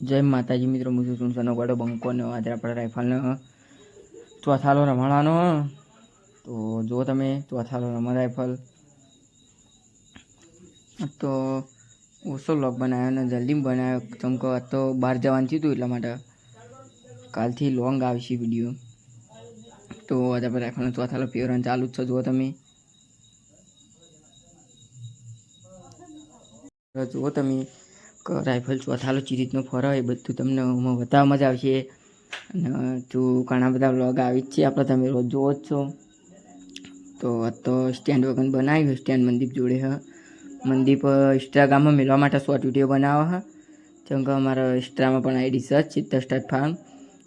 જય માતાજી મિત્રો, હું છું સુનસનો ગોડો બંકોનો. આજે આપણે રાઇફલનો ચોથાલો રમાડવાનો. તો જો તમે ચોથાલો રમા રાઇફલ તો ઓછો લોક બનાવ્યો ને જલ્દી બનાવ્યો. ચમકો તો બહાર જવાનું થયું હતું એટલા માટે કાલથી લોંગ આવશે વિડીયો. તો આજે આપણે રાઇફલનો ચોથાલો પીવરન ચાલુ જ છે. જુઓ તમે રાઇફલ ચોથાલો ચી રીતનો ફરે એ બધું તમને બતાવવામાં જ આવશે. અને તું ઘણા બધા વ્લોગ આવી જ છે આપણે, તમે રોજ જોવો જ છો. તો આ તો સ્ટેન્ડ વગર બનાવ્યું, સ્ટેન્ડ મનદીપ જોડે હ. મનદીપ ઇન્સ્ટાગ્રામમાં મેળવા માટે શોર્ટ વિડીયો બનાવો હ. જેમ કે અમારા ઇન્સ્ટામાં પણ આઈડી સર્ચ સિદ્ધર સ્ટાર્ટ ફાર્મ.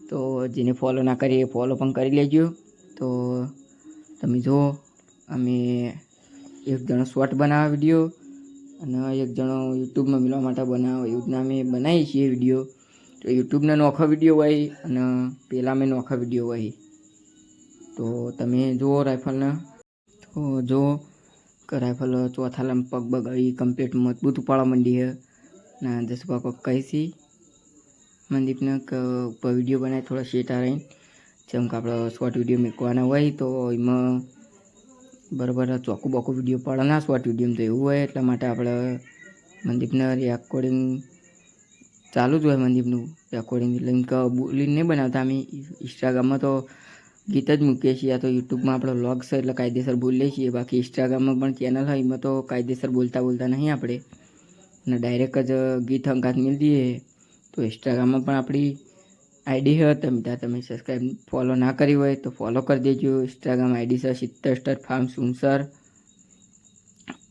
તો જેને ફોલો ના કરીએ ફોલો પણ કરી લેજો. તો તમે જુઓ, અમે એક જણો શોર્ટ બનાવવા વિડીયો અને એક જણો યુટ્યુબમાં મેળવા માટે બનાવો એવું રીતના અમે બનાવીએ છીએ વિડીયો. તો યુટ્યુબના નોખો વિડીયો હોય અને પેલા મેં નોખા વિડીયો હોય. તો તમે જુઓ રાઇફલના. તો જુઓ કે રાઇફલ ચોથાલામાં પગ બગ આવી કમ્પ્લીટ મજબૂત ઉપાડવા માંડી છે. ના 10 પાકો કહીશી મનદીપને કે ઉપર વિડીયો બનાવી થોડા શેટા રહીને. જેમ કે આપણે શોર્ટ વિડીયો મૂકવાના હોય તો એમાં બરાબર ચોખ્ખું બોખું વિડીયો પડે ના શોર્ટ વિડીયોમાં. તો એવું હોય એટલા માટે આપણે મનદીપને રેકોર્ડિંગ ચાલુ જ હોય. મનદીપનું રેકોર્ડિંગ લિંક બોલીને નહીં બનાવતા અમે ઇન્સ્ટાગ્રામમાં તો ગીત જ મૂકીએ છીએ. આ તો યુટ્યુબમાં આપણે વ્લોગ છે એટલે કાયદેસર બોલીએ છીએ. બાકી ઇન્સ્ટાગ્રામમાં પણ ચેનલ હોય એમાં તો કાયદેસર બોલતા નહીં આપણે, અને ડાયરેક્ટ જ ગીત હંગાત મિલ દઈએ. તો ઇન્સ્ટાગ્રામમાં પણ આપણી આઈડી છે, તમે સબસ્ક્રાઈબ ફોલો ના કરી હોય તો ફોલો કરી દેજો. ઇન્સ્ટાગ્રામ આઈડી છે સિદ્ધર સ્ટાર ફાર્મ સુનસર.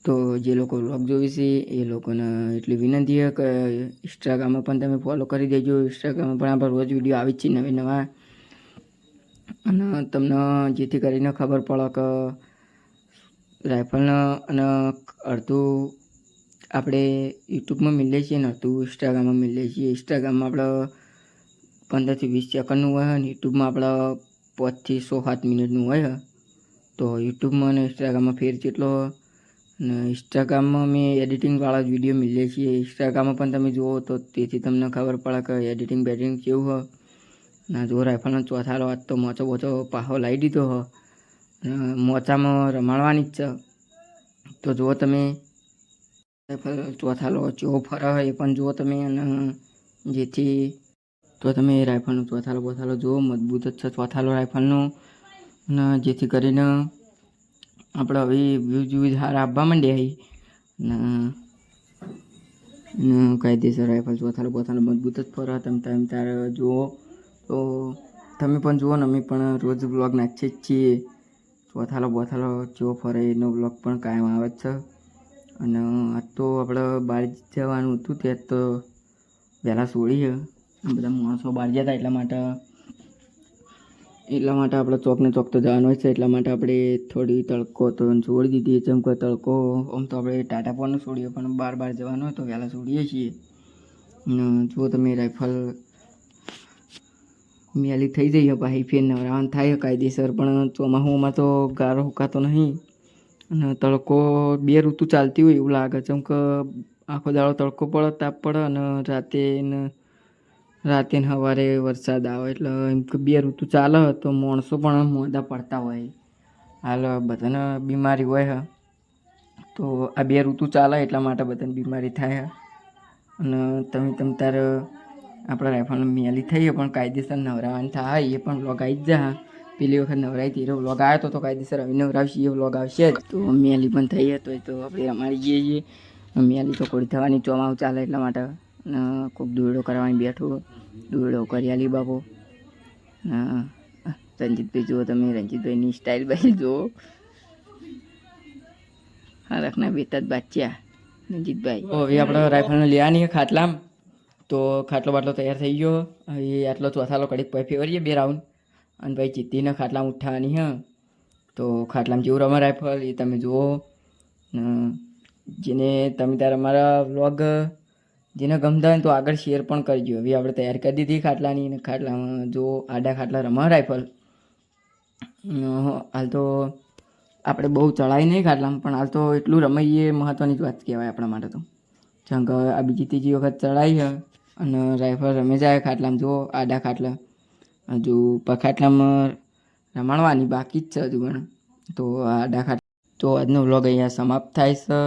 તો જે લોકો વ્લોગ જોઈ છે એ લોકોને એટલી વિનંતી છે કે ઇન્સ્ટાગ્રામમાં પણ તમે ફોલો કરી દેજો. ઇન્સ્ટાગ્રામમાં પણ આપણે રોજ વિડીયો આવી જ છે નવા. અને તમને જેથી કરીને ખબર પડે કે રાઇફલનો અને અડધું આપણે યુટ્યુબમાં મિલીએ છીએ ને અડધું ઇન્સ્ટાગ્રામમાં મિલીએ છીએ. ઇન્સ્ટાગ્રામમાં આપણે 15 થી 20 સેકન્ડનું હોય ને યુટ્યુબમાં આપણે 5 થી 7 મિનિટનું હોય. તો યુટ્યુબમાં અને ઇન્સ્ટાગ્રામમાં ફેર જેટલો. અને ઇન્સ્ટાગ્રામમાં અમે એડિટિંગવાળા જ વિડીયો મિલીએ છીએ. ઇન્સ્ટાગ્રામમાં પણ તમે જુઓ તો તેથી તમને ખબર પડે કે એડિટિંગ બેડિટિંગ કેવું હોય. ના જો રાઇફલનો ચોથાલો આજ તો મોચો બોચો પાહો લાવી દીધો હો. મોચામાં રમાડવાની જ છે. તો જુઓ તમે રાઇફલ ચોથાલો ચેવો ફરે હોય એ પણ જુઓ તમે. અને જેથી તો તમે રાઇફલનો ચોથાલો બોથાલો જુઓ, મજબૂત જ છે ચોથાલો રાઇફલનો. અને જેથી કરીને આપણે હવે વ્યૂઝ સારા આવવા માંડ્યા. અને કાયદેસર રાઇફલ ચોથાલો બોથાલો મજબૂત જ ફરે. તમે તારે જુઓ. તો તમે પણ જુઓ ને અમે પણ રોજ બ્લોગ નાખીએ જ છીએ. ચોથાલો બોથાલો જેવો ફરે એનો બ્લોગ પણ કાયમ આવે જ છે. અને આજ તો આપણે બહાર જવાનું હતું ત્યાં તો વહેલા છોડીએ. બધા માણસો બહાર ગયા હતા એટલા માટે આપણે ચોકને ચોક તો જવાનું હોય છે. એટલા માટે આપણે થોડી તડકો તો છોડી દીધી. જેમ કે તડકો આમ તો આપણે ટાટા પણ છોડીએ પણ બહાર જવાનું હોય તો વહેલા છોડીએ છીએ. જુઓ તમે રાઇફલ મેલી થઈ જઈએ પાછી ફેર નવરાવાનું થાય કાયદેસર. પણ ચોમાસામાં તો ગારો હુકાતો નહીં અને તડકો 2 ઋતુ ચાલતી હોય એવું લાગે. જેમ કે આખો દાડો તડકો પડે તાપ પડે અને રાતે ને સવારે વરસાદ આવે. એટલે એમ કે 2 ઋતુ ચાલે તો માણસો પણ મોડા પડતા હોય. હાલ બધાને બીમારી હોય તો આ 2 ઋતુ ચાલે એટલા માટે બધાને બીમારી થાય. અને તમે તારે આપણા રાઇફલને મેલી થઈએ પણ કાયદેસર નવરાવાની થાય એ પણ વ્લોગ આવી જ જા. પેલી વખત નવરાઈ તેરો વ્લોગ આવ્યો તો કાયદેસર હવે નવરાવશે એ વ્લોગ આવશે જ. તો મેલી પણ થઈએ તો આપણે રમાડી જઈએ છીએ. મેલી તો કોડી થવાની ચોમાસું ચાલે એટલા માટે. અને કોઈક દોરડો કરવાની બેઠું, દોરડો કરી આલી બાપો. રંજીતભાઈ જુઓ તમે, રંજીતભાઈની સ્ટાઇલ બાઇલ જુઓ. હા રખના બેતા જ બાચ્યા રંજીતભાઈ. હવે આપણે રાઇફલને લેવાની ખાટલામાં. તો ખાટલો બાટલો તૈયાર થઈ ગયો. હવે આટલો ચોથાલો કડીક પછી ફેવરીએ 2 રાઉન્ડ અને પછી ચીત્તીને ખાટલામાં ઉઠાવવાની હ. તો ખાટલામાં જેવું રમે રાઇફલ એ તમે જુઓ. જેને તમે તાર અમારા વ્લોગ જેને ગમતા હોય તો આગળ શેર પણ કરજો. હવે આપણે તૈયાર કરી દીધી ખાટલાની. અને ખાટલામાં જો આડા ખાટલા રમા રાઇફલ. હાલ તો આપણે બહુ ચડાઈ નહીં ખાટલામાં, પણ હાલ તો એટલું રમાઈએ મહત્ત્વની જ વાત કહેવાય આપણા માટે. તો જેમ કે આ બીજી ત્રીજી વખત ચડાઈ છે અને રાઇફલ રમી જાય ખાટલામાં. જુઓ આડા ખાટલા, હજુ ખાટલામાં રમાડવાની બાકી જ છે હજુ પણ. તો આડા ખાટલા. તો આજનો વ્લોગ અહીંયા સમાપ્ત થાય છે.